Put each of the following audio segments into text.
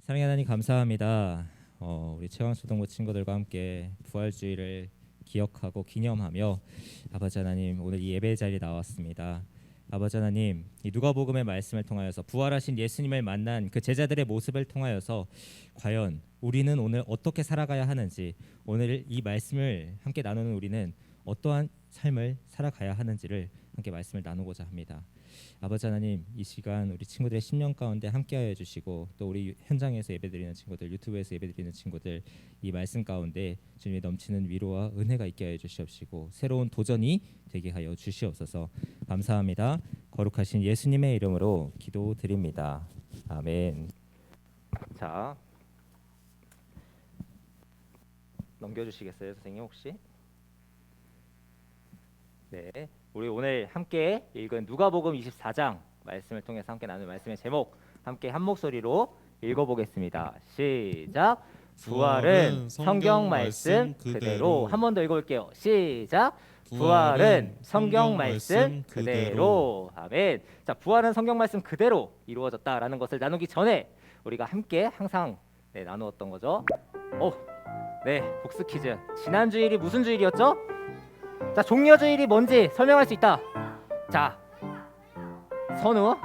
사랑의 하나님 감사합니다. 우리 최강초등부 친구들과 함께 부활주의를 기억하고 기념하며 아버지 하나님 오늘 이 예배 자리에 나왔습니다. 아버지 하나님 이 누가복음의 말씀을 통하여서 부활하신 예수님을 만난 그 제자들의 모습을 통하여서 과연 우리는 오늘 어떻게 살아가야 하는지, 오늘 이 말씀을 함께 나누는 우리는 어떠한 삶을 살아가야 하는지를 함께 말씀을 나누고자 합니다. 아버지 하나님 이 시간 우리 친구들의 10년 가운데 함께하여 주시고, 또 우리 현장에서 예배드리는 친구들, 유튜브에서 예배드리는 친구들 이 말씀 가운데 주님의 넘치는 위로와 은혜가 있게 하여 주시옵시고 새로운 도전이 되게 하여 주시옵소서. 감사합니다. 거룩하신 예수님의 이름으로 기도드립니다. 아멘. 자, 넘겨주시겠어요, 선생님 혹시? 네, 우리 오늘 함께 읽은 누가복음 24장 말씀을 통해서 함께 나눌 말씀의 제목 함께 한 목소리로 읽어보겠습니다. 시작. 부활은 성경 말씀 그대로. 한 번 더 읽어볼게요. 시작. 부활은 성경 말씀 그대로. 아멘. 자, 부활은 성경 말씀 그대로 이루어졌다라는 것을 나누기 전에 우리가 함께 항상 나누었던 거죠. 네, 복수 퀴즈. 지난 주일이 무슨 주일이었죠? 자, 종려주일이 뭔지 설명할 수 있다. 자, 선우.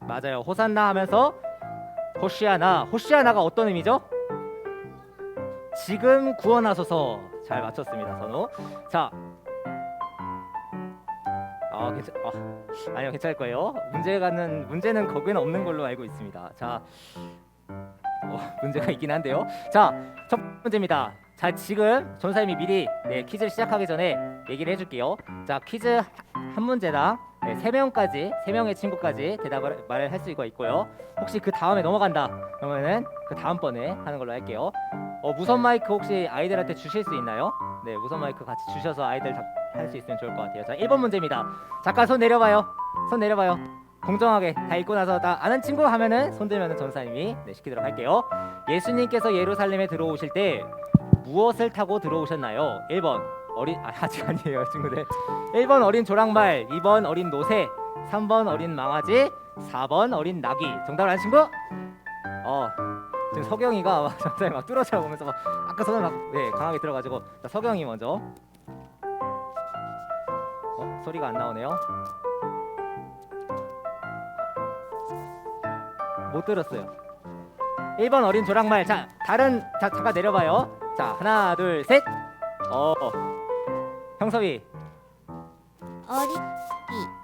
맞아요. 호산나 하면서 호시아나. 호시아나가 어떤 의미죠? 지금 구원하소서. 잘 맞췄습니다, 선우. 자, 아니요, 괜찮을 거예요. 문제는 거기는 없는 걸로 알고 있습니다. 자, 문제가 있긴 한데요. 자, 첫 문제입니다. 자, 지금 전사님이 미리 퀴즈를 시작하기 전에 얘기를 해줄게요. 자, 퀴즈 한 문제당 3명의 친구까지 말을 할 수가 있고요. 혹시 그 다음에 넘어간다 그러면은 그 다음번에 하는 걸로 할게요. 무선 마이크 혹시 아이들한테 주실 수 있나요? 네, 무선 마이크 같이 주셔서 아이들 할 수 있으면 좋을 것 같아요. 자, 1번 문제입니다. 잠깐 손 내려봐요. 공정하게 다 읽고 나서 다 아는 친구 하면은 손 들면은 전사님이 시키도록 할게요. 예수님께서 예루살렘에 들어오실 때 무엇을 타고 들어오셨나요? 1번 아직 아니에요, 친구들. 1번 어린 조랑말, 2번 어린 노새, 3번 어린 망아지, 4번 어린 나귀. 정답을 아는 친구? 지금 서경이가 전사님 막 뚫어져 보면서 아까 손을 강하게 들어가지고. 자, 서경이 먼저. 소리가 안 나오네요. 못 들었어요. 1번 어린 조랑말. 자, 잠깐 내려봐요. 자, 하나 둘 셋. 형섭이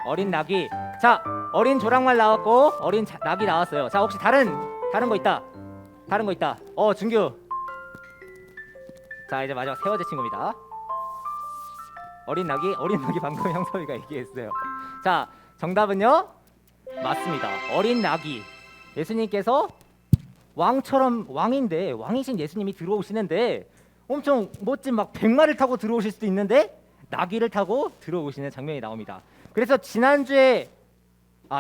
어린 나귀. 자, 어린 조랑말 나왔고 어린 나귀 나왔어요. 자, 혹시 다른 거 있다. 준규. 자, 이제 마지막 세 번째 친구입니다. 어린 나귀 방금 형섭이가 얘기했어요. 자, 정답은요? 맞습니다. 어린 나귀. 예수님께서 왕이신 예수님이 들어오시는데 엄청 멋진 막 백마를 타고 들어오실 수도 있는데 나귀를 타고 들어오시는 장면이 나옵니다. 그래서 지난주에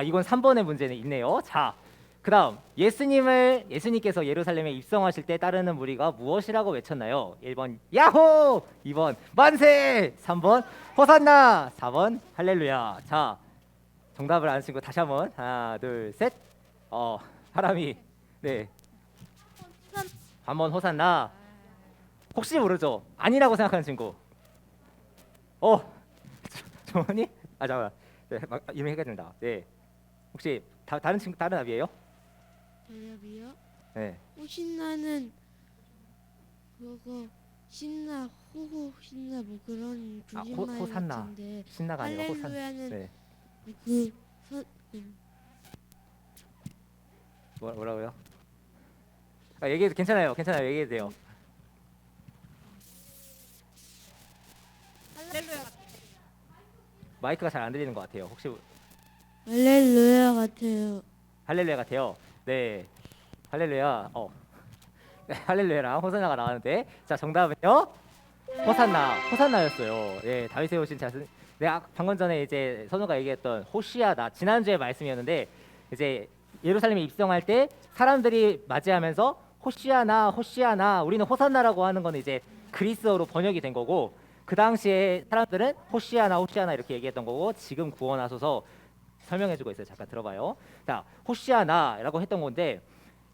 이건 3번의 문제는 있네요. 자, 그다음 예수님께서 예루살렘에 입성하실 때 따르는 무리가 무엇이라고 외쳤나요? 1번 야호, 2번 만세, 3번 호산나, 4번 할렐루야. 자, 정답을 아는 친구 다시 한번 하나 둘 셋. 사람이 한번 호산나. 혹시 모르죠? 아니라고 생각하는 친구. 정원이? 잠깐만. 이미 헷갈린다. 네. 혹시 다른 친구 다른 답이에요? 대답이요? 네. 신나는 그거 신나 호호 신나 뭐 그런 줄임말 호산나. 같은데 신나가 아니라 호산. 할렐루야는 네. 뭐라고요? 얘기해도 괜찮아요. 얘기해도 돼요. 할렐루야 마이크가 잘 안 들리는 것 같아요. 혹시 할렐루야 같아요. 할렐루야 같아요. 네, 할렐루야. 네, 할렐루야랑 호산나가 나왔는데, 자, 정답은요? 호산나였어요. 네, 다윗에 오신 자신. 방금 전에 이제 선우가 얘기했던 호시아나, 지난주에 말씀이었는데, 이제 예루살렘에 입성할 때 사람들이 맞이하면서 호시아나, 우리는 호산나라고 하는 건 이제 그리스어로 번역이 된 거고, 그 당시에 사람들은 호시아나 호시아나 이렇게 얘기했던 거고 지금 구원하소서 설명해주고 있어요. 잠깐 들어봐요. 자, 호시아나라고 했던 건데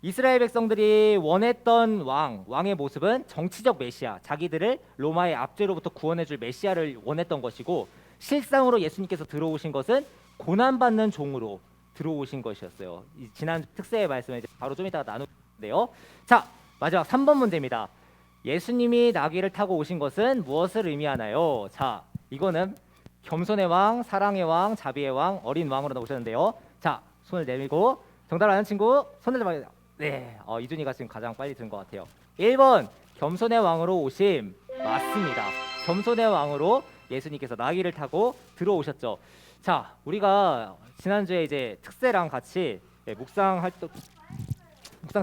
이스라엘 백성들이 원했던 왕의 모습은 정치적 메시아, 자기들을 로마의 압제로부터 구원해줄 메시아를 원했던 것이고 실상으로 예수님께서 들어오신 것은 고난받는 종으로 들어오신 것이었어요. 지난 특세의 말씀을 이제 바로 좀 이따가 나누는데요. 자, 마지막 3번 문제입니다. 예수님이 나귀를 타고 오신 것은 무엇을 의미하나요? 자, 이거는 겸손의 왕, 사랑의 왕, 자비의 왕, 어린 왕으로 나오셨는데요. 자, 손을 내밀고 정답을 아는 친구 손을 잡아요. 네, 이준이가 지금 가장 빨리 든 것 같아요. 1번 겸손의 왕으로 오심 맞습니다. 겸손의 왕으로 예수님께서 나귀를 타고 들어오셨죠. 자, 우리가 지난주에 이제 특세랑 같이 묵상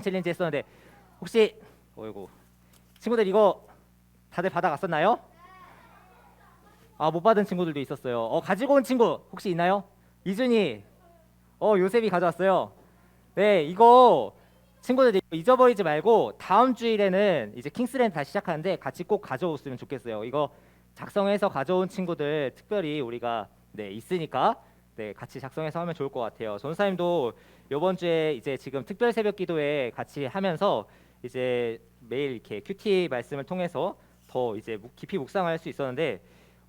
챌린지 했었는데 혹시 어이구 친구들 이거 다들 받아갔었나요? 아, 못 받은 친구들도 있었어요. 가지고 온 친구 혹시 있나요? 이준이, 요셉이 가져왔어요. 네, 이거 친구들 잊어버리지 말고 다음 주일에는 이제 킹스랜드 다시 시작하는데 같이 꼭 가져오시면 좋겠어요. 이거 작성해서 가져온 친구들 특별히 우리가 있으니까 같이 작성해서 하면 좋을 것 같아요. 전사님도 이번 주에 이제 지금 특별 새벽 기도회 같이 하면서 이제 매일 이렇게 큐티 말씀을 통해서 더 이제 깊이 묵상할 수 있었는데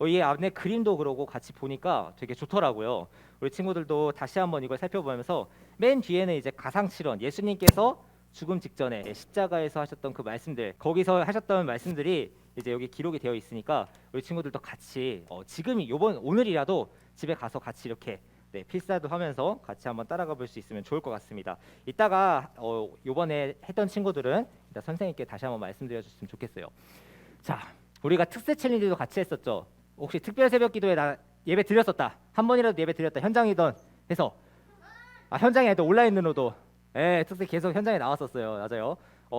이 안에 그림도 그러고 같이 보니까 되게 좋더라고요. 우리 친구들도 다시 한번 이걸 살펴보면서 맨 뒤에는 이제 가상칠언, 예수님께서 죽음 직전에 십자가에서 하셨던 그 말씀들, 거기서 하셨던 말씀들이 이제 여기 기록이 되어 있으니까 우리 친구들도 같이 지금 오늘이라도 집에 가서 같이 이렇게 필사도 하면서 같이 한번 따라가 볼 수 있으면 좋을 것 같습니다. 이따가 요번에 했던 친구들은 이따 선생님께 다시 한번 말씀드려 주셨으면 좋겠어요. 자, 우리가 특세 챌린지도 같이 했었죠. 혹시 특별 새벽 기도에 나 예배 드렸었다, 한 번이라도 예배 드렸다, 현장이든 해서 현장이 아니라 온라인으로도 특세 계속 현장에 나왔었어요. 맞아요.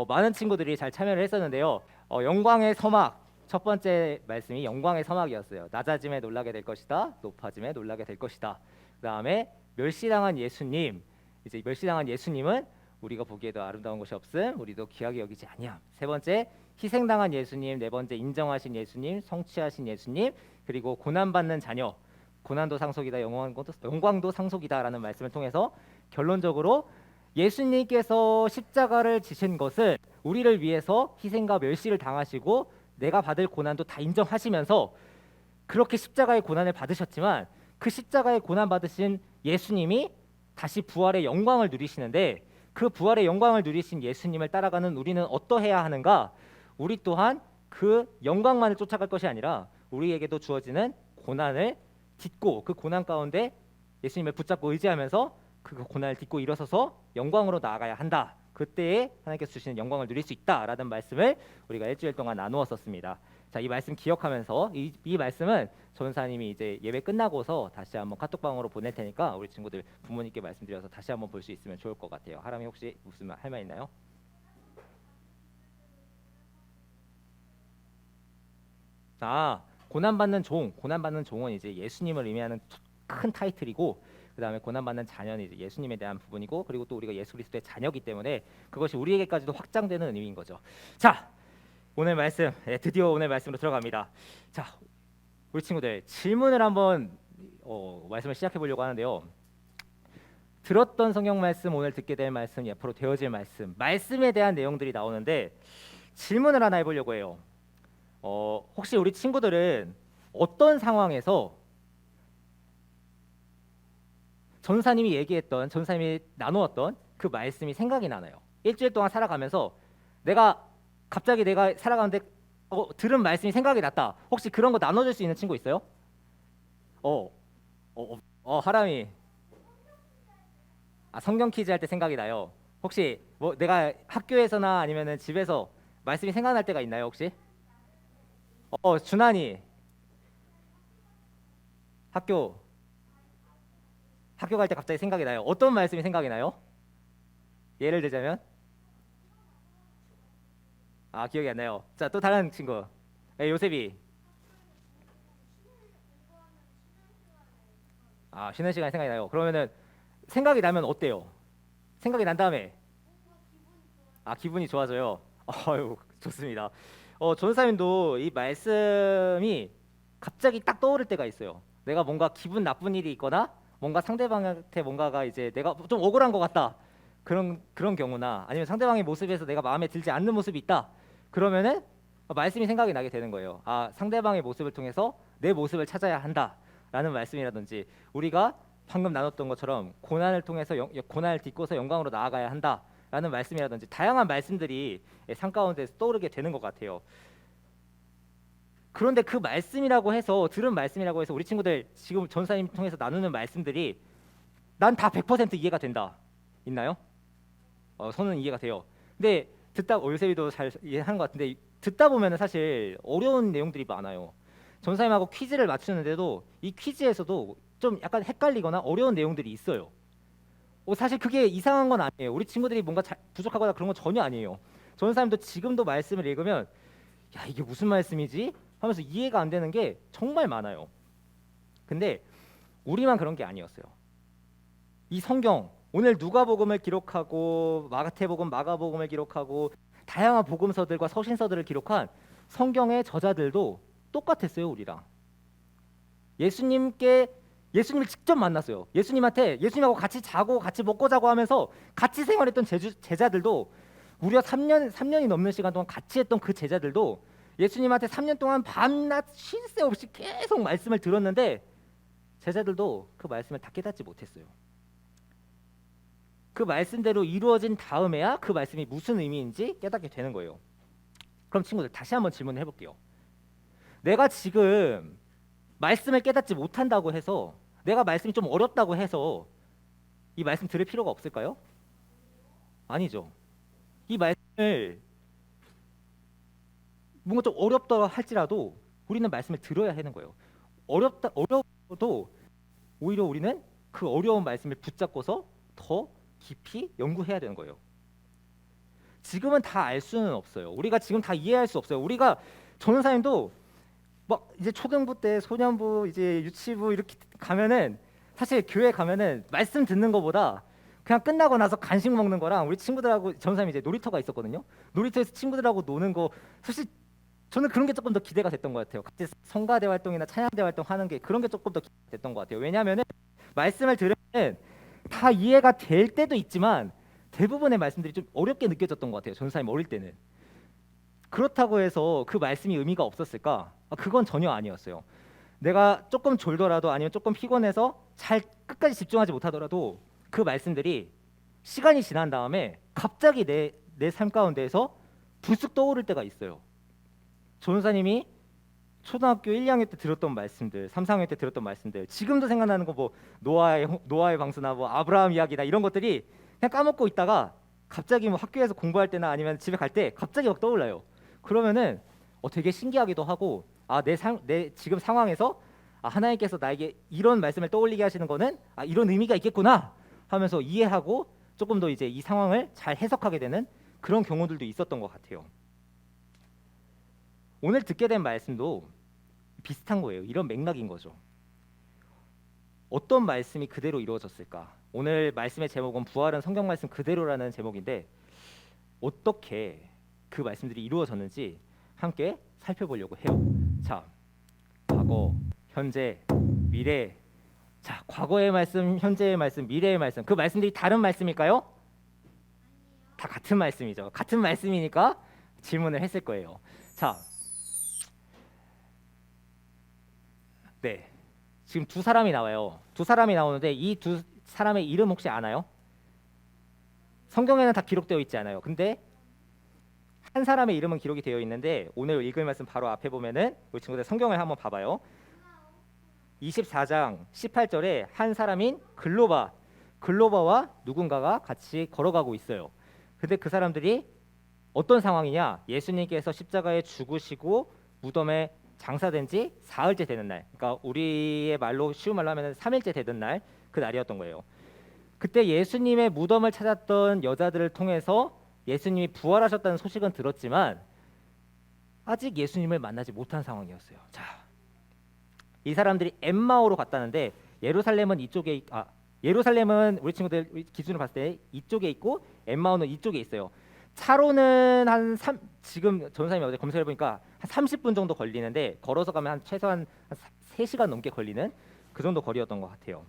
많은 친구들이 잘 참여를 했었는데요. 영광의 서막 첫 번째 말씀이 영광의 서막이었어요. 낮아짐에 놀라게 될 것이다, 높아짐에 놀라게 될 것이다. 그 다음에 멸시당한 예수님, 이제 멸시당한 예수님은 우리가 보기에도 아름다운 것이 없음, 우리도 귀하게 여기지 아니함. 세 번째 희생당한 예수님, 네 번째 인정하신 예수님, 성취하신 예수님, 그리고 고난받는 자녀, 고난도 상속이다, 영광도 상속이다라는 말씀을 통해서 결론적으로 예수님께서 십자가를 지신 것은 우리를 위해서 희생과 멸시를 당하시고 내가 받을 고난도 다 인정하시면서 그렇게 십자가의 고난을 받으셨지만 그 십자가의 고난 받으신 예수님이 다시 부활의 영광을 누리시는데 그 부활의 영광을 누리신 예수님을 따라가는 우리는 어떠해야 하는가? 우리 또한 그 영광만을 쫓아갈 것이 아니라 우리에게도 주어지는 고난을 딛고 그 고난 가운데 예수님을 붙잡고 의지하면서 그 고난을 딛고 일어서서 영광으로 나아가야 한다. 그때에 하나님께서 주시는 영광을 누릴 수 있다라는 말씀을 우리가 일주일 동안 나누었었습니다. 자, 이 말씀 기억하면서 이 말씀은 전사님이 이제 예배 끝나고서 다시 한번 카톡방으로 보낼 테니까 우리 친구들 부모님께 말씀드려서 다시 한번 볼 수 있으면 좋을 것 같아요. 하람이 혹시 무슨 할 말 있나요? 고난받는 종은 이제 예수님을 의미하는 큰 타이틀이고 그 다음에 고난받는 자녀는 이제 예수님에 대한 부분이고 그리고 또 우리가 예수 그리스도의 자녀이기 때문에 그것이 우리에게까지도 확장되는 의미인 거죠. 자, 오늘 말씀 드디어 오늘 말씀으로 들어갑니다. 자, 우리 친구들 질문을 한번 말씀을 시작해 보려고 하는데요. 들었던 성경 말씀, 오늘 듣게 될 말씀, 앞으로 되어질 말씀에 대한 내용들이 나오는데 질문을 하나 해보려고 해요. 혹시 우리 친구들은 어떤 상황에서 전사님이 나누었던 그 말씀이 생각이 나나요? 일주일 동안 살아가면서 갑자기 내가 살아가는데 들은 말씀이 생각이 났다. 혹시 그런 거 나눠줄 수 있는 친구 있어요? 하람이 성경 퀴즈 할 때 생각이 나요. 혹시 뭐 내가 학교에서나 아니면은 집에서 말씀이 생각날 때가 있나요 혹시? 준환이 학교 갈 때 갑자기 생각이 나요. 어떤 말씀이 생각이 나요? 예를 들자면 기억이 안 나요. 자, 또 다른 친구. 요셉이 쉬는 시간에 생각이 나요. 그러면은 생각이 나면 어때요? 생각이 난 다음에 기분이 좋아져요. 아유, 좋습니다. 전사님도 이 말씀이 갑자기 딱 떠오를 때가 있어요. 내가 뭔가 기분 나쁜 일이 있거나 뭔가 상대방한테 뭔가가 이제 내가 좀 억울한 것 같다. 그런 경우나 아니면 상대방의 모습에서 내가 마음에 들지 않는 모습이 있다. 그러면은 말씀이 생각이 나게 되는 거예요. 아, 상대방의 모습을 통해서 내 모습을 찾아야 한다라는 말씀이라든지 우리가 방금 나눴던 것처럼 고난을 통해서 고난을 딛고서 영광으로 나아가야 한다라는 말씀이라든지 다양한 말씀들이 삶 가운데서 떠오르게 되는 것 같아요. 그런데 그 말씀이라고 해서 들은 말씀이라고 해서 우리 친구들 지금 전사님 통해서 나누는 말씀들이 난 다 100% 이해가 된다. 있나요? 저는 이해가 돼요. 근데 듣다 올세비도 잘 이해하는 것 같은데 듣다 보면은 사실 어려운 내용들이 많아요. 전사님하고 퀴즈를 맞추는데도 이 퀴즈에서도 좀 약간 헷갈리거나 어려운 내용들이 있어요. 사실 그게 이상한 건 아니에요. 우리 친구들이 뭔가 부족하거나 그런 건 전혀 아니에요. 전사님도 지금도 말씀을 읽으면 야, 이게 무슨 말씀이지? 하면서 이해가 안 되는 게 정말 많아요. 근데 우리만 그런 게 아니었어요. 이 성경 오늘 누가복음을 기록하고 마태복음, 마가복음을 기록하고 다양한 복음서들과 서신서들을 기록한 성경의 저자들도 똑같았어요, 우리랑. 예수님을 직접 만났어요. 예수님하고 같이 자고 같이 먹고 자고 하면서 같이 생활했던 제자들도 무려 3년이 넘는 시간 동안 같이 했던 그 제자들도 예수님한테 3년 동안 밤낮 쉴 새 없이 계속 말씀을 들었는데 제자들도 그 말씀을 다 깨닫지 못했어요. 그 말씀대로 이루어진 다음에야 그 말씀이 무슨 의미인지 깨닫게 되는 거예요. 그럼 친구들 다시 한번 질문을 해볼게요. 내가 지금 말씀을 깨닫지 못한다고 해서 내가 말씀이 좀 어렵다고 해서 이 말씀 들을 필요가 없을까요? 아니죠. 이 말씀을 뭔가 좀 어렵다 할지라도 우리는 말씀을 들어야 하는 거예요. 어려워도 오히려 우리는 그 어려운 말씀을 붙잡고서 더 깊이 연구해야 되는 거예요. 지금은 다 알 수는 없어요. 우리가 지금 다 이해할 수 없어요. 우리가 전사님도 막 이제 초등부 때 소년부 이제 유치부 이렇게 가면은 사실 교회 가면은 말씀 듣는 거보다 그냥 끝나고 나서 간식 먹는 거랑 우리 친구들하고 전사님 이제 놀이터가 있었거든요. 놀이터에서 친구들하고 노는 거 사실 저는 그런 게 조금 더 기대가 됐던 것 같아요. 같이 성가대 활동이나 찬양대 활동 하는 게 그런 게 조금 더 기대가 됐던 것 같아요. 왜냐하면은 말씀을 들으면 다 이해가 될 때도 있지만 대부분의 말씀들이 좀 어렵게 느껴졌던 것 같아요. 전사님 어릴 때는. 그렇다고 해서 그 말씀이 의미가 없었을까? 그건 전혀 아니었어요. 내가 조금 졸더라도 아니면 조금 피곤해서 잘 끝까지 집중하지 못하더라도 그 말씀들이 시간이 지난 다음에 갑자기 내 삶 가운데에서 불쑥 떠오를 때가 있어요. 전사님이 초등학교 1, 2학년 때 들었던 말씀들, 3, 4학년 때 들었던 말씀들, 지금도 생각나는 거 뭐 노아의 방수나 뭐 아브라함 이야기나 이런 것들이 그냥 까먹고 있다가 갑자기 뭐 학교에서 공부할 때나 아니면 집에 갈 때 갑자기 막 떠올라요. 그러면은 되게 신기하기도 하고 내 지금 상황에서 하나님께서 나에게 이런 말씀을 떠올리게 하시는 거는 이런 의미가 있겠구나 하면서 이해하고 조금 더 이제 이 상황을 잘 해석하게 되는 그런 경우들도 있었던 것 같아요. 오늘 듣게 된 말씀도 비슷한 거예요. 이런 맥락인 거죠. 어떤 말씀이 그대로 이루어졌을까? 오늘 말씀의 제목은 부활은 성경 말씀 그대로라는 제목인데 어떻게 그 말씀들이 이루어졌는지 함께 살펴보려고 해요. 자, 과거, 현재, 미래. 자, 과거의 말씀, 현재의 말씀, 미래의 말씀. 그 말씀들이 다른 말씀일까요? 다 같은 말씀이죠. 같은 말씀이니까 질문을 했을 거예요. 자, 네, 지금 두 사람이 나와요. 두 사람이 나오는데 이 두 사람의 이름 혹시 아나요? 성경에는 다 기록되어 있지 않아요. 근데 한 사람의 이름은 기록이 되어 있는데 오늘 읽을 말씀 바로 앞에 보면은 우리 친구들 성경을 한번 봐봐요. 24장 18절에 한 사람인 글로바와 누군가가 같이 걸어가고 있어요. 근데 그 사람들이 어떤 상황이냐? 예수님께서 십자가에 죽으시고 무덤에 장사된 지 사흘째 되는 날, 그러니까 우리의 말로 쉬운 말로 하면 3일째 되던 날, 그 날이었던 거예요. 그때 예수님의 무덤을 찾았던 여자들을 통해서 예수님이 부활하셨다는 소식은 들었지만 아직 예수님을 만나지 못한 상황이었어요. 자, 이 사람들이 엠마오로 갔다는데 예루살렘은 예루살렘은 우리 친구들 기준으로 봤을 때 이쪽에 있고 엠마오는 이쪽에 있어요. 차로는 지금 전사님이 어제 검색해 보니까 한 30분 정도 걸리는데 걸어서 가면 한 최소한 한 3시간 넘게 걸리는 그 정도 거리였던 것 같아요.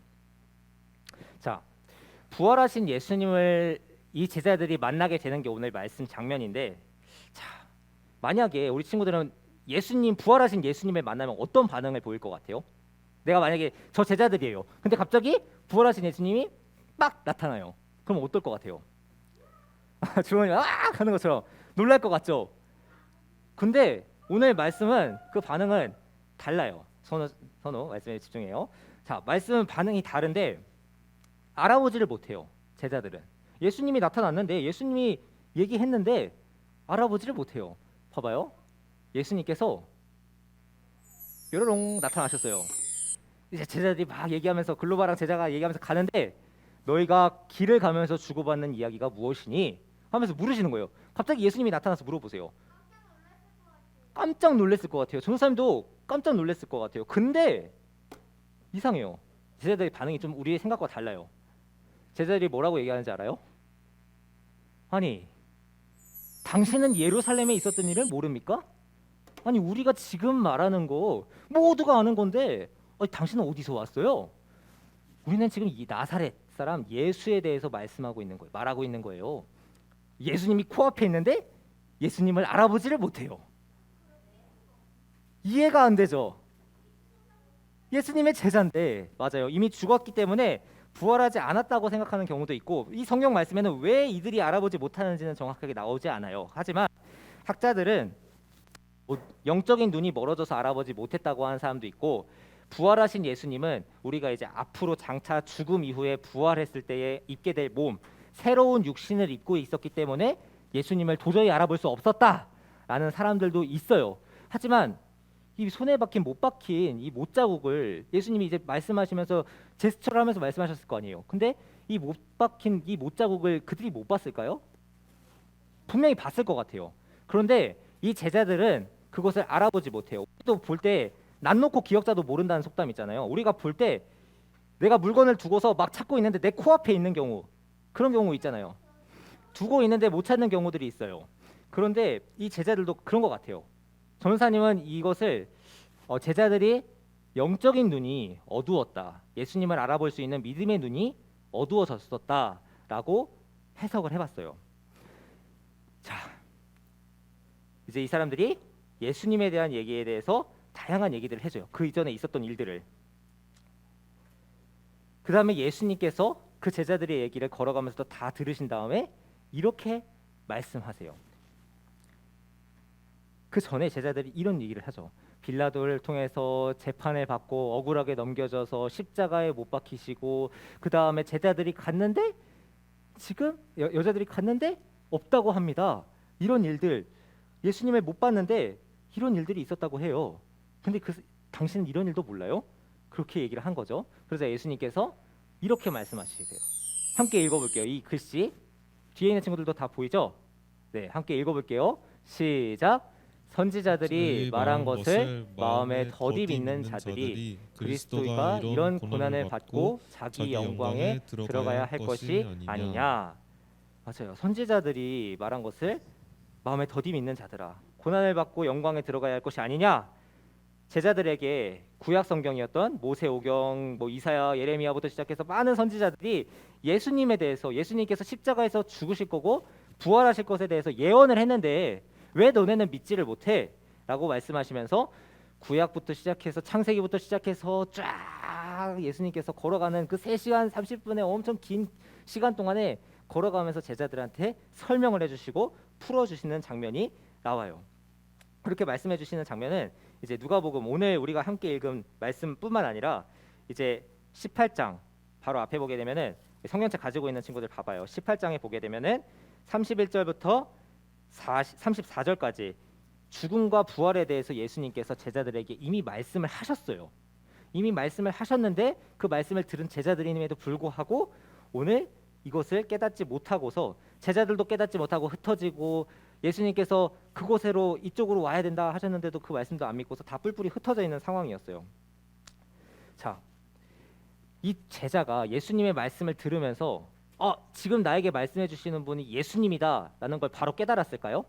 자, 부활하신 예수님을 이 제자들이 만나게 되는 게 오늘 말씀 장면인데, 자, 만약에 우리 친구들은 부활하신 예수님을 만나면 어떤 반응을 보일 것 같아요? 내가 만약에 저 제자들이에요. 근데 갑자기 부활하신 예수님이 막 나타나요. 그럼 어떨 것 같아요? 주원이 하는 것처럼 놀랄 것 같죠? 근데 오늘 말씀은 그 반응은 달라요. 선호 말씀에 집중해요. 자, 말씀은 반응이 다른데 알아보지를 못해요. 제자들은 예수님이 나타났는데 예수님이 얘기했는데 알아보지를 못해요. 봐봐요. 예수님께서 요로롱 나타나셨어요. 이제 제자들이 막 얘기하면서 글로바랑 제자가 얘기하면서 가는데 너희가 길을 가면서 주고받는 이야기가 무엇이니? 하면서 물으시는 거예요. 갑자기 예수님이 나타나서 물어보세요. 깜짝 놀랐을 것 같아요. 전사님도 깜짝 놀랐을 것 같아요. 근데 이상해요. 제자들의 반응이 좀 우리의 생각과 달라요. 제자들이 뭐라고 얘기하는지 알아요? 아니, 당신은 예루살렘에 있었던 일을 모릅니까? 아니, 우리가 지금 말하는 거 모두가 아는 건데 아니, 당신은 어디서 왔어요? 우리는 지금 이 나사렛 사람 예수에 대해서 말씀하고 있는 거예요. 말하고 있는 거예요. 예수님이 코앞에 있는데 예수님을 알아보지를 못해요. 이해가 안 되죠? 예수님의 제자인데, 맞아요. 이미 죽었기 때문에 부활하지 않았다고 생각하는 경우도 있고, 이 성경 말씀에는 왜 이들이 알아보지 못하는지는 정확하게 나오지 않아요. 하지만 학자들은 영적인 눈이 멀어져서 알아보지 못했다고 하는 사람도 있고, 부활하신 예수님은 우리가 이제 앞으로 장차 죽음 이후에 부활했을 때에 입게 될 몸, 새로운 육신을 입고 있었기 때문에 예수님을 도저히 알아볼 수 없었다라는 사람들도 있어요. 하지만 이 손에 박힌 못 박힌 이 못 자국을 예수님이 이제 말씀하시면서 제스처를 하면서 말씀하셨을 거 아니에요. 근데 이 못 박힌 이 못 자국을 그들이 못 봤을까요? 분명히 봤을 것 같아요. 그런데 이 제자들은 그것을 알아보지 못해요. 또 볼 때 난 놓고 기억자도 모른다는 속담 있잖아요. 우리가 볼 때 내가 물건을 두고서 막 찾고 있는데 내 코앞에 있는 경우, 그런 경우 있잖아요. 두고 있는데 못 찾는 경우들이 있어요. 그런데 이 제자들도 그런 것 같아요. 전사님은 이것을 제자들이 영적인 눈이 어두웠다, 예수님을 알아볼 수 있는 믿음의 눈이 어두워졌었다라고 해석을 해봤어요. 자, 이제 이 사람들이 예수님에 대한 얘기에 대해서 다양한 얘기들을 해줘요. 그 이전에 있었던 일들을. 그 다음에 예수님께서 그 제자들의 얘기를 걸어가면서 다 들으신 다음에 이렇게 말씀하세요. 그 전에 제자들이 이런 얘기를 하죠. 빌라도를 통해서 재판을 받고 억울하게 넘겨져서 십자가에 못 박히시고, 그 다음에 제자들이 갔는데 지금 여자들이 갔는데 없다고 합니다. 이런 일들, 예수님을 못 봤는데 이런 일들이 있었다고 해요. 근데 당신은 이런 일도 몰라요? 그렇게 얘기를 한 거죠. 그래서 예수님께서 이렇게 말씀하시세요. 함께 읽어볼게요. 이 글씨 뒤에 있는 친구들도 다 보이죠? 네, 함께 읽어볼게요. 시작. 선지자들이 말한 것을 마음에 더디 믿는 자들이 그리스도가 이런 고난을 받고 자기 영광에 들어가야 할 것이 아니냐. 맞아요. 선지자들이 말한 것을 마음에 더디 믿는 자들아, 고난을 받고 영광에 들어가야 할 것이 아니냐. 제자들에게 구약 성경이었던 모세오경, 이사야, 예레미야부터 시작해서 많은 선지자들이 예수님에 대해서, 예수님께서 십자가에서 죽으실 거고 부활하실 것에 대해서 예언을 했는데 왜 너네는 믿지를 못해? 라고 말씀하시면서 구약부터 시작해서 창세기부터 시작해서 쫙 예수님께서 걸어가는 그 3시간 30분의 엄청 긴 시간 동안에 걸어가면서 제자들한테 설명을 해주시고 풀어주시는 장면이 나와요. 그렇게 말씀해 주시는 장면은 이제 누가복음, 오늘 우리가 함께 읽은 말씀뿐만 아니라 이제 18장 바로 앞에 보게 되면은, 성경책 가지고 있는 친구들 봐봐요. 18장에 보게 되면은 31절부터 34절까지 죽음과 부활에 대해서 예수님께서 제자들에게 이미 말씀을 하셨어요. 이미 말씀을 하셨는데 그 말씀을 들은 제자들임에도 불구하고 오늘 이것을 깨닫지 못하고서, 제자들도 깨닫지 못하고 흩어지고, 예수님께서 그곳으로 이쪽으로 와야 된다 하셨는데도 그 말씀도 안 믿고서 다 뿔뿔이 흩어져 있는 상황이었어요. 자, 이 제자가 예수님의 말씀을 들으면서 지금 나에게 말씀해 주시는 분이 예수님이다라는 걸 바로 깨달았을까요?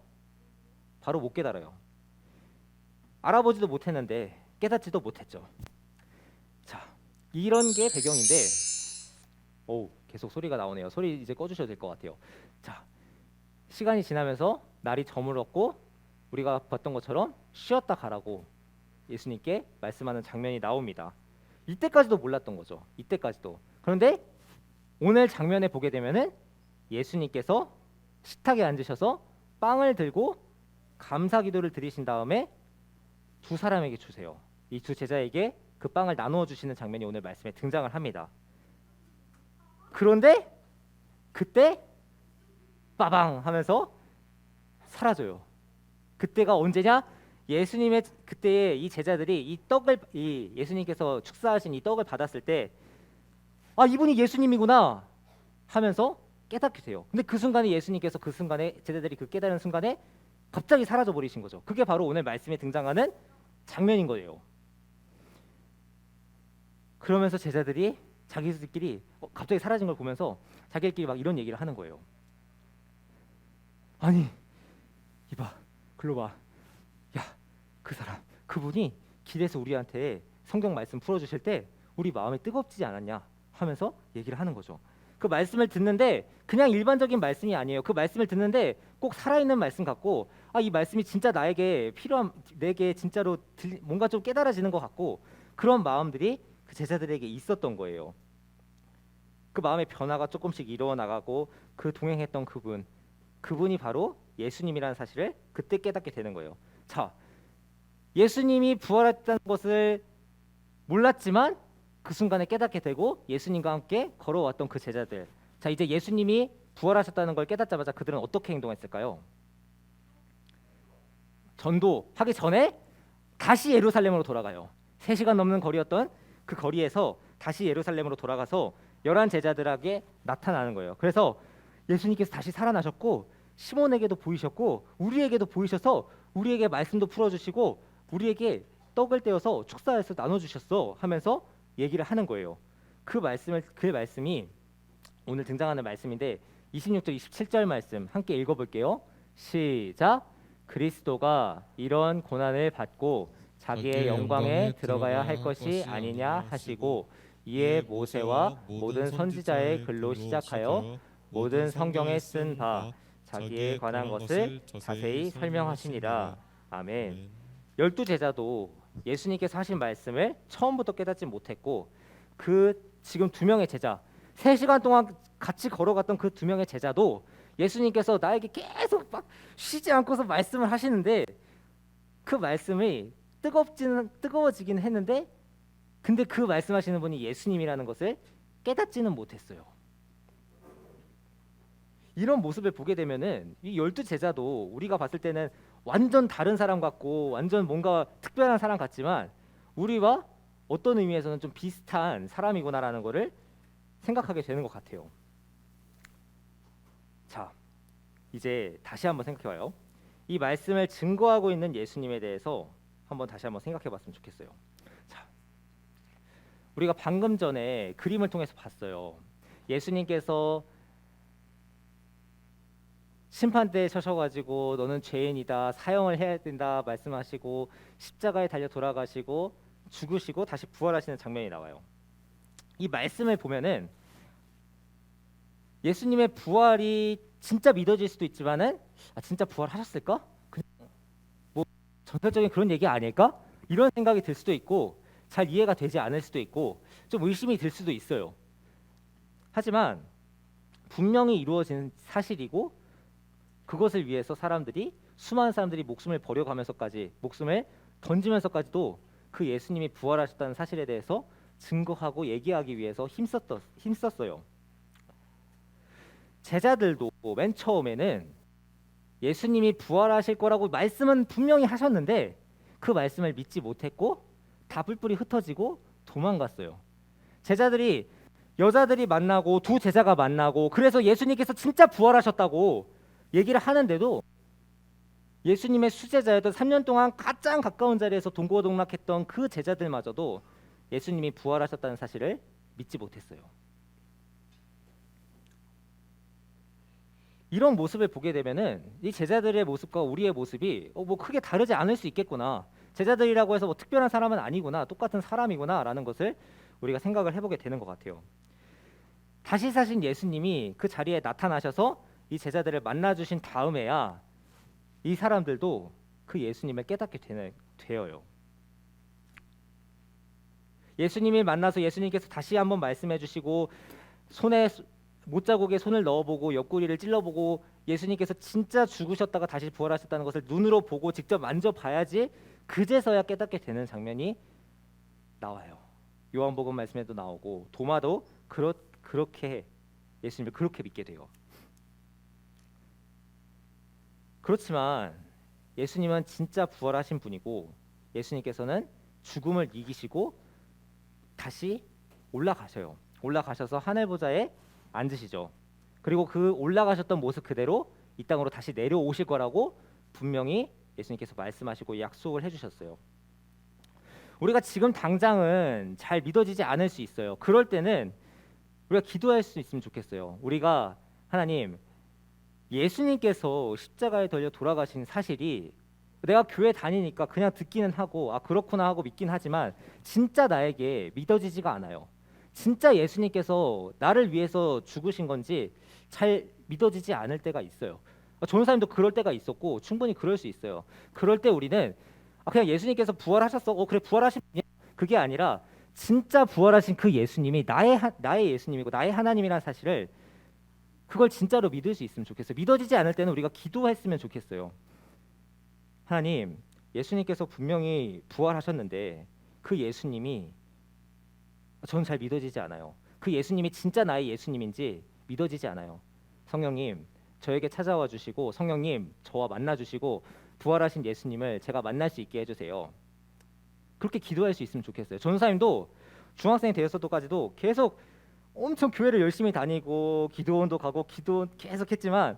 바로 못 깨달아요. 알아보지도 못했는데 깨닫지도 못했죠. 자, 이런 게 배경인데, 계속 소리가 나오네요. 소리 이제 꺼주셔도 될 것 같아요. 자, 시간이 지나면서 날이 저물었고 우리가 봤던 것처럼 쉬었다 가라고 예수님께 말씀하는 장면이 나옵니다. 이때까지도 몰랐던 거죠. 이때까지도. 그런데 오늘 장면에 보게 되면은 예수님께서 식탁에 앉으셔서 빵을 들고 감사 기도를 드리신 다음에 두 사람에게 주세요. 이 두 제자에게 그 빵을 나누어 주시는 장면이 오늘 말씀에 등장을 합니다. 그런데 그때 빠방 하면서 사라져요. 그때가 언제냐? 예수님의 그때에 이 제자들이 이 예수님께서 축사하신 이 떡을 받았을 때 이분이 예수님이구나 하면서 깨닫게 돼요. 근데 그 순간에 예수님께서 그 순간에 제자들이 그 깨달은 순간에 갑자기 사라져 버리신 거죠. 그게 바로 오늘 말씀에 등장하는 장면인 거예요. 그러면서 제자들이 자기들끼리 갑자기 사라진 걸 보면서 자기들끼리 막 이런 얘기를 하는 거예요. 아니, 이봐, 글로 와. 야, 그 사람, 그분이 길에서 우리한테 성경 말씀 풀어주실 때 우리 마음이 뜨겁지 않았냐 하면서 얘기를 하는 거죠. 그 말씀을 듣는데 그냥 일반적인 말씀이 아니에요. 그 말씀을 듣는데 꼭 살아있는 말씀 같고, 이 말씀이 진짜 내게 진짜로 뭔가 좀 깨달아지는 것 같고, 그런 마음들이 그 제자들에게 있었던 거예요. 그 마음의 변화가 조금씩 이루어나가고 그 동행했던 그분이 바로 예수님이라는 사실을 그때 깨닫게 되는 거예요. 자, 예수님이 부활했다는 것을 몰랐지만 그 순간에 깨닫게 되고 예수님과 함께 걸어왔던 그 제자들. 자, 이제 예수님이 부활하셨다는 걸 깨닫자마자 그들은 어떻게 행동했을까요? 전도하기 전에 다시 예루살렘으로 돌아가요. 3시간 넘는 거리였던 그 거리에서 다시 예루살렘으로 돌아가서 11 제자들에게 나타나는 거예요. 그래서 예수님께서 다시 살아나셨고 시몬에게도 보이셨고 우리에게도 보이셔서 우리에게 말씀도 풀어주시고 우리에게 떡을 떼어서 축사해서 나눠주셨어 하면서 얘기를 하는 거예요. 그 말씀이 오늘 등장하는 말씀인데 26절 27절 말씀 함께 읽어볼게요. 시작. 그리스도가 이런 고난을 받고 자기의 영광에 들어가야 할 것이 아니냐 하시고 이에 모세와 모든 선지자의 글로 시작하여 모든 성경에 쓴 바 자기에 관한 것을 자세히 설명하시니라. 아멘. 12 제자도 예수님께서 하신 말씀을 처음부터 깨닫지 못했고 지금 2명의 제자 3시간 동안 같이 걸어갔던 그 2명의 제자도 예수님께서 나에게 계속 막 쉬지 않고서 말씀을 하시는데 그 말씀이 뜨거워지긴 했는데 근데 그 말씀하시는 분이 예수님이라는 것을 깨닫지는 못했어요. 이런 모습을 보게 되면은 이 12 제자도 우리가 봤을 때는 완전 다른 사람 같고 완전 뭔가 특별한 사람 같지만 우리와 어떤 의미에서는 좀 비슷한 사람이구나라는 것을 생각하게 되는 것 같아요. 자, 이제 다시 한번 생각해봐요. 이 말씀을 증거하고 있는 예수님에 대해서 다시 한번 생각해봤으면 좋겠어요. 자, 우리가 방금 전에 그림을 통해서 봤어요. 예수님께서 심판대에 서셔가지고 너는 죄인이다, 사형을 해야 된다 말씀하시고 십자가에 달려 돌아가시고 죽으시고 다시 부활하시는 장면이 나와요. 이 말씀을 보면은 예수님의 부활이 진짜 믿어질 수도 있지만은 진짜 부활하셨을까? 그냥 뭐 전설적인 그런 얘기 아닐까? 이런 생각이 들 수도 있고 잘 이해가 되지 않을 수도 있고 좀 의심이 들 수도 있어요. 하지만 분명히 이루어진 사실이고 그것을 위해서 수많은 사람들이 목숨을 버려가면서까지 목숨을 던지면서까지도 그 예수님이 부활하셨다는 사실에 대해서 증거하고 얘기하기 위해서 힘썼어요. 제자들도 맨 처음에는 예수님이 부활하실 거라고 말씀은 분명히 하셨는데 그 말씀을 믿지 못했고 다 뿔뿔이 흩어지고 도망갔어요. 여자들이 만나고 2 제자가 만나고 그래서 예수님께서 진짜 부활하셨다고 얘기를 하는데도 예수님의 수제자였던 3년 동안 가장 가까운 자리에서 동고동락했던 그 제자들마저도 예수님이 부활하셨다는 사실을 믿지 못했어요. 이런 모습을 보게 되면은 이 제자들의 모습과 우리의 모습이 뭐 크게 다르지 않을 수 있겠구나. 제자들이라고 해서 뭐 특별한 사람은 아니구나. 똑같은 사람이구나라는 것을 우리가 생각을 해보게 되는 것 같아요. 다시 사신 예수님이 그 자리에 나타나셔서 이 제자들을 만나 주신 다음에야 이 사람들도 그 예수님을 깨닫게 되어요. 예수님을 만나서 예수님께서 다시 한번 말씀해 주시고 손에 못자국에 손을 넣어보고 옆구리를 찔러보고 예수님께서 진짜 죽으셨다가 다시 부활하셨다는 것을 눈으로 보고 직접 만져봐야지 그제서야 깨닫게 되는 장면이 나와요. 요한복음 말씀에도 나오고 도마도 그렇게 예수님을 그렇게 믿게 돼요. 그렇지만 예수님은 진짜 부활하신 분이고 예수님께서는 죽음을 이기시고 다시 올라가셔요. 올라가셔서 하늘 보좌에 앉으시죠. 그리고 그 올라가셨던 모습 그대로 이 땅으로 다시 내려오실 거라고 분명히 예수님께서 말씀하시고 약속을 해주셨어요. 우리가 지금 당장은 잘 믿어지지 않을 수 있어요. 그럴 때는 우리가 기도할 수 있으면 좋겠어요. 우리가 하나님, 예수님께서 십자가에 달려 돌아가신 사실이 내가 교회 다니니까 그냥 듣기는 하고 아 그렇구나 하고 믿긴 하지만 진짜 나에게 믿어지지가 않아요. 진짜 예수님께서 나를 위해서 죽으신 건지 잘 믿어지지 않을 때가 있어요. 전사님도 그럴 때가 있었고 충분히 그럴 수 있어요. 그럴 때 우리는 그냥 예수님께서 부활하셨어. 그래 부활하신 분이야. 그게 아니라 진짜 부활하신 그 예수님이 나의 예수님이고 나의 하나님이라는 사실을 그걸 진짜로 믿을 수 있으면 좋겠어요. 믿어지지 않을 때는 우리가 기도했으면 좋겠어요. 하나님, 예수님께서 분명히 부활하셨는데 그 예수님이 저는 잘 믿어지지 않아요. 그 예수님이 진짜 나의 예수님인지 믿어지지 않아요. 성령님, 저에게 찾아와 주시고 성령님, 저와 만나 주시고 부활하신 예수님을 제가 만날 수 있게 해주세요. 그렇게 기도할 수 있으면 좋겠어요. 전사님도 중학생이 되었어도까지도 계속 엄청 교회를 열심히 다니고 기도원도 가고 기도 계속 했지만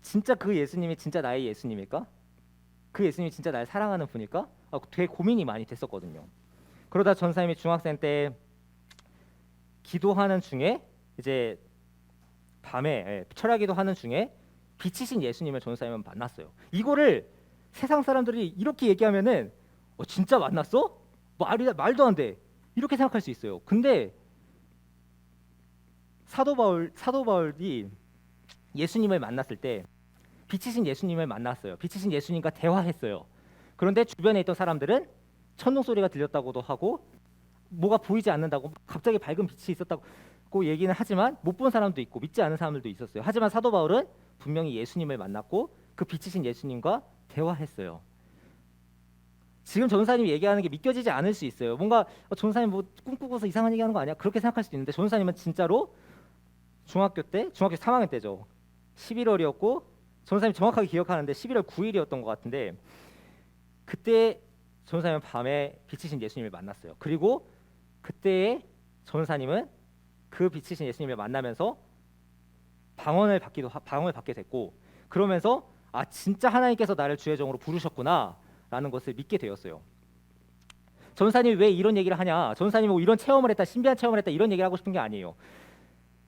진짜 그 예수님이 진짜 나의 예수님일까? 그 예수님이 진짜 날 사랑하는 분일까? 되게 고민이 많이 됐었거든요. 그러다 전사님이 중학생 때 기도하는 중에 이제 밤에 철야기도 하는 중에 빛이신 예수님을 전사님은 만났어요. 이거를 세상 사람들이 이렇게 얘기하면은 진짜 만났어? 말도 안 돼. 이렇게 생각할 수 있어요. 근데 사도 바울이 예수님을 만났을 때 빛이신 예수님을 만났어요. 빛이신 예수님과 대화했어요. 그런데 주변에 있던 사람들은 천둥 소리가 들렸다고도 하고 뭐가 보이지 않는다고 갑자기 밝은 빛이 있었다고 얘기는 하지만 못 본 사람도 있고 믿지 않은 사람들도 있었어요. 하지만 사도 바울은 분명히 예수님을 만났고 그 빛이신 예수님과 대화했어요. 지금 전사님이 얘기하는 게 믿겨지지 않을 수 있어요. 뭔가 전사님 뭐 꿈꾸고서 이상한 얘기하는 거 아니야? 그렇게 생각할 수도 있는데 전사님은 진짜로 중학교 3학년 때죠. 11월이었고 전사님 정확하게 기억하는데 11월 9일이었던 것 같은데 그때 전사님은 밤에 빛이신 예수님을 만났어요. 그리고 그때의 전사님은 그 빛이신 예수님을 만나면서 방언을 받게 됐고 그러면서 진짜 하나님께서 나를 주의 종으로 부르셨구나라는 것을 믿게 되었어요. 전사님이 왜 이런 얘기를 하냐? 전사님이 뭐 이런 체험을 했다, 신비한 체험을 했다 이런 얘기를 하고 싶은 게 아니에요.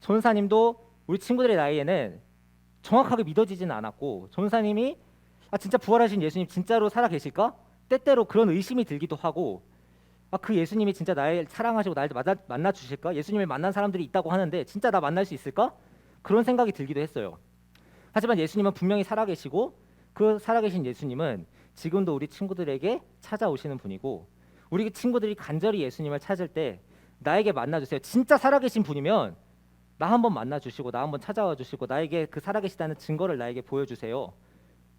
전사님도 우리 친구들의 나이에는 정확하게 믿어지지는 않았고 전사님이 진짜 부활하신 예수님 진짜로 살아 계실까? 때때로 그런 의심이 들기도 하고 그 예수님이 진짜 날 사랑하시고 날 만나 주실까? 예수님을 만난 사람들이 있다고 하는데 진짜 나 만날 수 있을까? 그런 생각이 들기도 했어요. 하지만 예수님은 분명히 살아계시고 그 살아계신 예수님은 지금도 우리 친구들에게 찾아오시는 분이고 우리 친구들이 간절히 예수님을 찾을 때 나에게 만나주세요. 진짜 살아계신 분이면 나 한번 만나주시고 나 한번 찾아와 주시고 나에게 그 살아계시다는 증거를 나에게 보여주세요.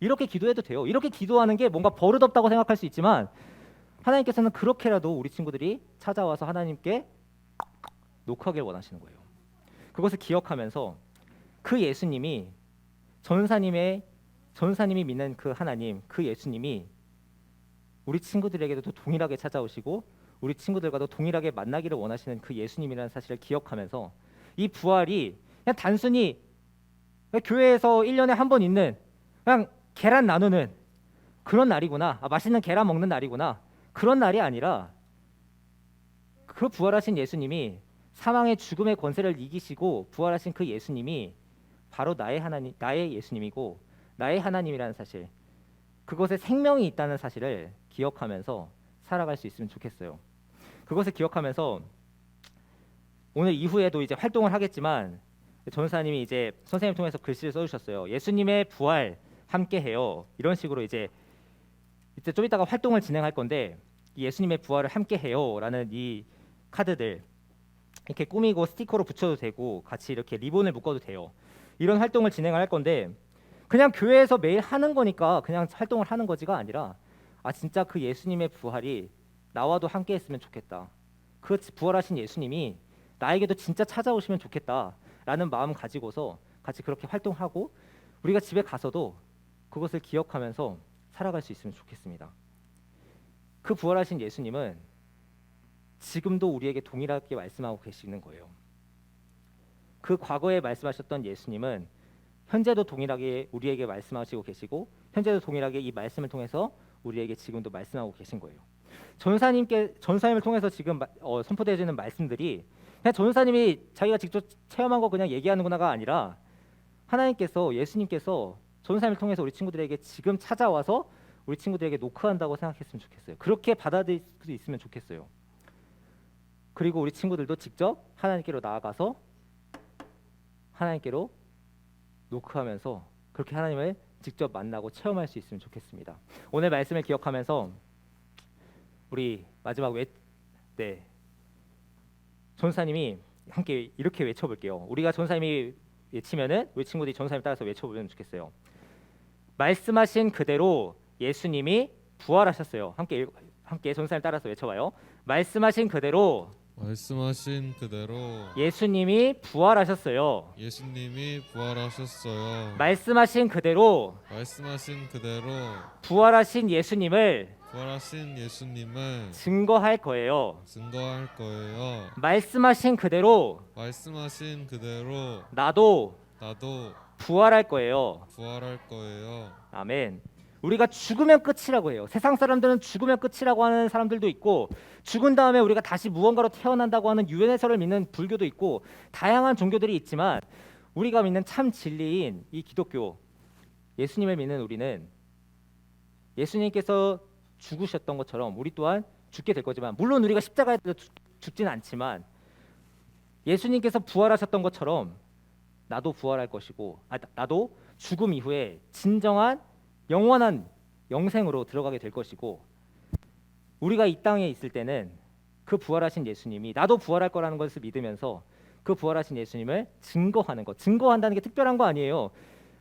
이렇게 기도해도 돼요. 이렇게 기도하는 게 뭔가 버릇없다고 생각할 수 있지만 하나님께서는 그렇게라도 우리 친구들이 찾아와서 하나님께 녹하길 원하시는 거예요. 그것을 기억하면서 그 예수님이 전사님이 믿는 그 하나님, 그 예수님이 우리 친구들에게도 동일하게 찾아오시고 우리 친구들과도 동일하게 만나기를 원하시는 그 예수님이라는 사실을 기억하면서 이 부활이 그냥 단순히 교회에서 1년에 한 번 있는 그냥 계란 나누는 그런 날이구나. 맛있는 계란 먹는 날이구나. 그런 날이 아니라 그 부활하신 예수님이 사망의 죽음의 권세를 이기시고 부활하신 그 예수님이 바로 나의 하나님, 나의 예수님이고 나의 하나님이라는 사실, 그것에 생명이 있다는 사실을 기억하면서 살아갈 수 있으면 좋겠어요. 그것을 기억하면서 오늘 이후에도 이제 활동을 하겠지만 전사님이 이제 선생님 통해서 글씨를 써주셨어요. 예수님의 부활 함께해요. 이런 식으로 이제 좀 이따가 활동을 진행할 건데 이 예수님의 부활을 함께해요라는 이 카드들 이렇게 꾸미고 스티커로 붙여도 되고 같이 이렇게 리본을 묶어도 돼요. 이런 활동을 진행을 할 건데 그냥 교회에서 매일 하는 거니까 그냥 활동을 하는 거지가 아니라 아 진짜 그 예수님의 부활이 나와도 함께했으면 좋겠다. 그 부활하신 예수님이 나에게도 진짜 찾아오시면 좋겠다라는 마음 가지고서 같이 그렇게 활동하고 우리가 집에 가서도 그것을 기억하면서 살아갈 수 있으면 좋겠습니다. 그 부활하신 예수님은 지금도 우리에게 동일하게 말씀하고 계시는 거예요. 그 과거에 말씀하셨던 예수님은 현재도 동일하게 우리에게 말씀하시고 계시고 현재도 동일하게 이 말씀을 통해서 우리에게 지금도 말씀하고 계신 거예요. 전사님을 통해서 지금 선포되어지는 말씀들이 그냥 전사님이 자기가 직접 체험한 거 그냥 얘기하는구나가 아니라 하나님께서 예수님께서 전사님을 통해서 우리 친구들에게 지금 찾아와서 우리 친구들에게 노크한다고 생각했으면 좋겠어요. 그렇게 받아들일 수 있으면 좋겠어요. 그리고 우리 친구들도 직접 하나님께로 나아가서 하나님께로 노크하면서 그렇게 하나님을 직접 만나고 체험할 수 있으면 좋겠습니다. 오늘 말씀을 기억하면서 우리 마지막 전사님이 함께 이렇게 외쳐볼게요. 우리가 전사님이 외치면은 우리 친구들이 전사님 따라서 외쳐보면 좋겠어요. 말씀하신 그대로 예수님이 부활하셨어요. 함께 전사님 따라서 외쳐봐요. 말씀하신 그대로 예수님이 부활하셨어요. 말씀하신 그대로 부활하신 예수님을 증거할 거예요. 말씀하신 그대로 나도 부활할 거예요. 아멘. 우리가 죽으면 끝이라고 해요. 세상 사람들은 죽으면 끝이라고 하는 사람들도 있고 죽은 다음에 우리가 다시 무언가로 태어난다고 하는 유엔에서를 믿는 불교도 있고 다양한 종교들이 있지만 우리가 믿는 참 진리인 이 기독교 예수님을 믿는 우리는 예수님께서 죽으셨던 것처럼 우리 또한 죽게 될 거지만 물론 우리가 십자가에 죽지는 않지만 예수님께서 부활하셨던 것처럼 나도 부활할 것이고 나도 죽음 이후에 진정한 영원한 영생으로 들어가게 될 것이고 우리가 이 땅에 있을 때는 그 부활하신 예수님이 나도 부활할 거라는 것을 믿으면서 그 부활하신 예수님을 증거하는 것, 증거한다는 게 특별한 거 아니에요.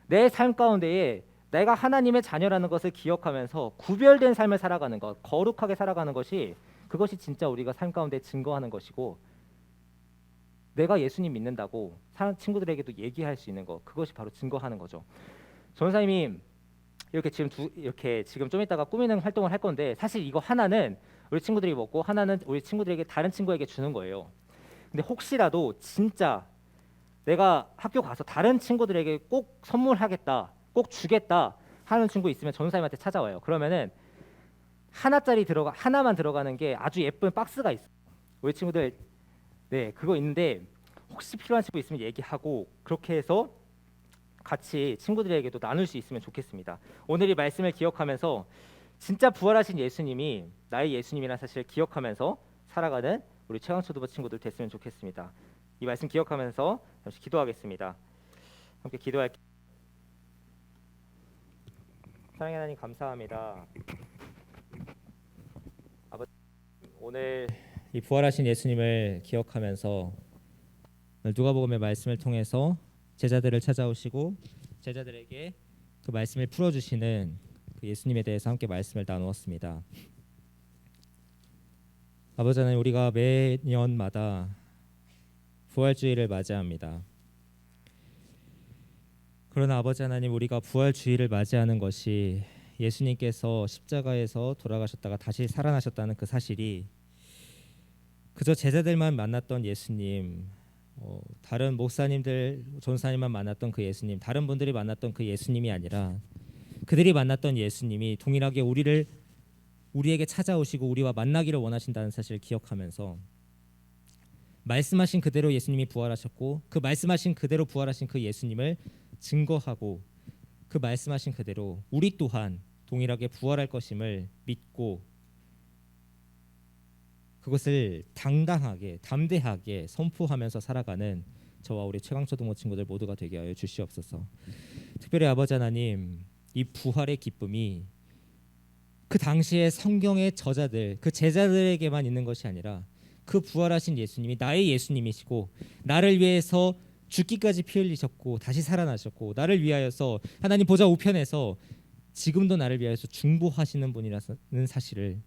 내 삶 가운데에 내가 하나님의 자녀라는 것을 기억하면서 구별된 삶을 살아가는 것, 거룩하게 살아가는 것이 그것이 진짜 우리가 삶 가운데 증거하는 것이고 내가 예수님 믿는다고 사는 친구들에게도 얘기할 수 있는 것, 그것이 바로 증거하는 거죠. 전사님이 이렇게 지금 좀 이따가 꾸미는 활동을 할 건데 사실 이거 하나는 우리 친구들이 먹고 하나는 우리 친구들에게 다른 친구에게 주는 거예요. 근데 혹시라도 진짜 내가 학교 가서 다른 친구들에게 꼭 선물하겠다, 꼭 주겠다 하는 친구 있으면 전사님한테 찾아와요. 그러면은 하나만 들어가는 게 아주 예쁜 박스가 있어요. 우리 친구들 그거 있는데 혹시 필요한 친구 있으면 얘기하고 그렇게 해서 같이 친구들에게도 나눌 수 있으면 좋겠습니다. 오늘 이 말씀을 기억하면서 진짜 부활하신 예수님이 나의 예수님이라는 사실을 기억하면서 살아가는 우리 최강초등부 친구들 됐으면 좋겠습니다. 이 말씀 기억하면서 잠시 기도하겠습니다. 함께 기도할게요. 사랑의 하나님 감사합니다. 아버지 오늘 이 부활하신 예수님을 기억하면서 누가복음의 말씀을 통해서 제자들을 찾아오시고 제자들에게 그 말씀을 풀어주시는 그 예수님에 대해서 함께 말씀을 나누었습니다. 아버지 하나님 우리가 매년마다 부활주의를 맞이합니다. 그러나 아버지 하나님 우리가 부활주의를 맞이하는 것이 예수님께서 십자가에서 돌아가셨다가 다시 살아나셨다는 그 사실이 그저 제자들만 만났던 예수님 다른 목사님들, 전사님만 만났던 그 예수님, 다른 분들이 만났던 그 예수님이 아니라 그들이 만났던 예수님이 동일하게 우리에게 찾아오시고 우리와 만나기를 원하신다는 사실을 기억하면서 말씀하신 그대로 예수님이 부활하셨고 그 말씀하신 그대로 부활하신 그 예수님을 증거하고 그 말씀하신 그대로 우리 또한 동일하게 부활할 것임을 믿고 그것을 당당하게 담대하게 선포하면서 살아가는 저와 우리 최강초등부 친구들 모두가 되게 하여 주시옵소서. 특별히 아버지 하나님, 이 부활의 기쁨이 그 당시에 성경의 저자들, 그 제자들에게만 있는 것이 아니라 그 부활하신 예수님이 나의 예수님이시고 나를 위해서 죽기까지 피 흘리셨고 다시 살아나셨고 나를 위하여서 하나님 보좌 우편에서 지금도 나를 위하여서 중보하시는 분이라는 사실을,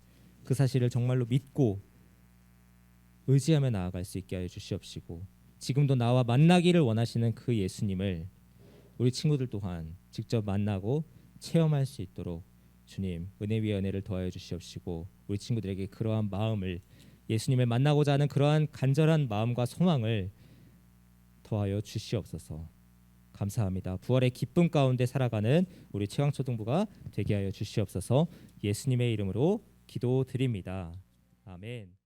그 사실을 정말로 믿고 의지하며 나아갈 수 있게 하여 주시옵시고, 지금도 나와 만나기를 원하시는 그 예수님을 우리 친구들 또한 직접 만나고 체험할 수 있도록 주님 은혜 위에 은혜를 더하여 주시옵시고, 우리 친구들에게 그러한 마음을, 예수님을 만나고자 하는 그러한 간절한 마음과 소망을 더하여 주시옵소서. 감사합니다. 부활의 기쁨 가운데 살아가는 우리 최강초등부가 되게 하여 주시옵소서. 예수님의 이름으로 기도드립니다. 아멘.